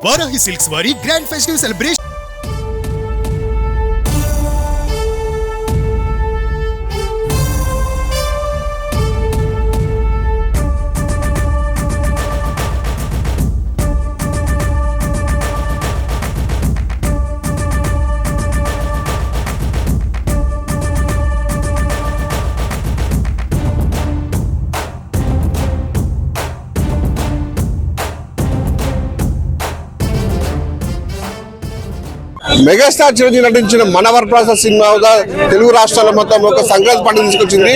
Varahi silks వారి grand festive celebration megastar Chiranjeevi నటించిన మనవర్ process cinema Telugu రాష్ట్రాల్లో మొత్తం ఒక సంక్రాంతి పండుగ తీసుకొచ్చింది.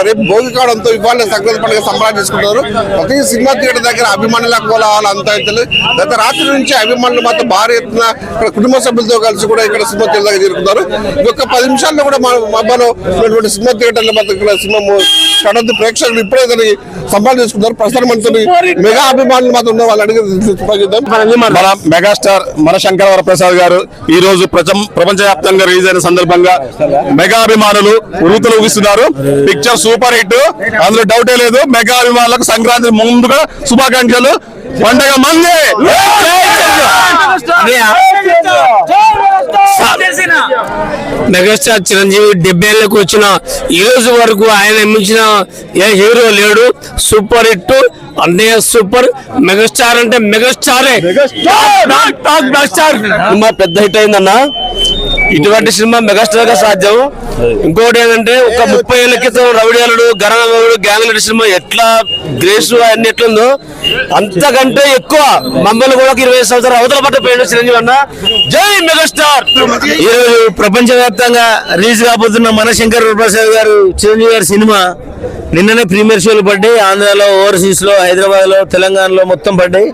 రేపు భోగి కావడంతో ఇవాళ సంక్రాంతి పండుగ సంబరాలు చేసుకుంటారు. ప్రతి సినిమా థియేటర్ దగ్గర అభిమానుల కోలాహలం అంతా అవుతుంది. గత రాత్రి నుంచి అభిమానులు మాత్రం భారీ ఎత్తున ఇక్కడ కుటుంబ సభ్యులతో కలిసి కూడా ఇక్కడ సినిమా థియేటర్ దగ్గర జరుగుతున్నారు. ఇంకొక 10 నిమిషాల్లో కూడా మధ్యలో ఉన్నటువంటి సినిమా థియేటర్లో మాత్రం ఇక్కడ సినిమా స్టార్ట్ ప్రేక్షకులు ఇప్పుడే దానికి సంబరాలు చేసుకుంటారు. ప్రస్తుతం మనతో మెగా అభిమానులు మాత్రం ఉన్న వాళ్ళు అడిగి మన మెగాస్టార్ మన శంకరవర ప్రసాద్ గారు ఈ రోజు ప్రపంచవ్యాప్తంగా రిలీజ్ అయిన సందర్భంగా మెగా అభిమానులు ఉరుతులు ఊగిస్తున్నారు. పిక్చర్ సూపర్ హిట్, అందులో డౌటే లేదు. మెగా అభిమానులకు సంక్రాంతి ముందుగా శుభాకాంక్షలు. పండగ మంది మెగాస్టార్ చిరంజీవి 70 ఏళ్ళకు వచ్చిన ఈ రోజు వరకు ఆయన మించిన ఏ హీరో లేడు. సూపర్ హిట్, అన్నయ్య సూపర్. మెగాస్టార్ అంటే మెగాస్టారే, సినిమా పెద్ద హిట్ అయిందన్న. ఇటువంటి సినిమా మెగాస్టార్ గా సాధ్యం. ఇంకోటి ఏంటంటే ఒక 30 ఏళ్ల క్రితం రవిడేలుడు, గరణముడు, గ్యాంగ్లెడ్ సినిమా ఎట్లా గ్రేస్ అన్ని ఎట్లుందో అంతకంటే ఎక్కువ మమ్మల్ని కూడా 20 సంవత్సరాలు అవతల పట్ట పోయిన చిరంజీవి అన్న. జై మెగాస్టార్. ఈరోజు ప్రపంచవ్యాప్తంగా రిలీజ్ కాబోతున్న మన శంకర్ ప్రసాద్ గారు చిరంజీవి గారి సినిమా నిన్ననే ప్రీమియర్ షోలు పడ్డాయి. ఆంధ్రాలో, ఓవర్సీస్ లో, హైదరాబాద్ లో, తెలంగాణలో మొత్తం పడ్డాయి.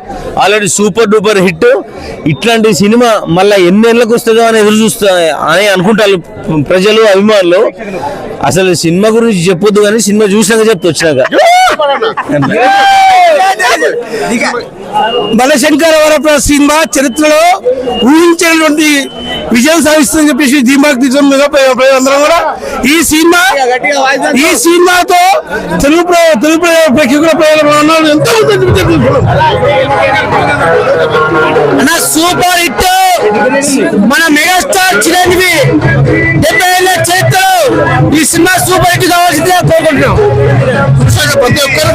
Already super duper hit. ఇట్లాంటి సినిమా మళ్ళీ ఎన్నేళ్ళకి వస్తుందో అని ఎదురు చూస్తా అని అనుకుంటారు ప్రజలు, అభిమానులు. అసలు సినిమా గురించి చెప్పొద్దు కానీ సినిమా చూసినాక చెప్తే వచ్చినాక. మన శంకర వరప్రసాద్ సినిమా చరిత్రలో ఊహించినటువంటి విజయం సాధిస్తుందని చెప్పేసి ధీమాక్ అందరం కూడా ఈ సినిమాతో తెలుగు ప్రేక్షకుల ప్రజలు ఎంతో సూపర్ హిట్. మన మెగాస్టార్ చిరంజీవి 70 ఏళ్ల చరిత్రలో ఈ సినిమా సూపర్ హిట్ కావాల్సిందిగా కోరుకుంటున్నాం. ప్రతి ఒక్కరు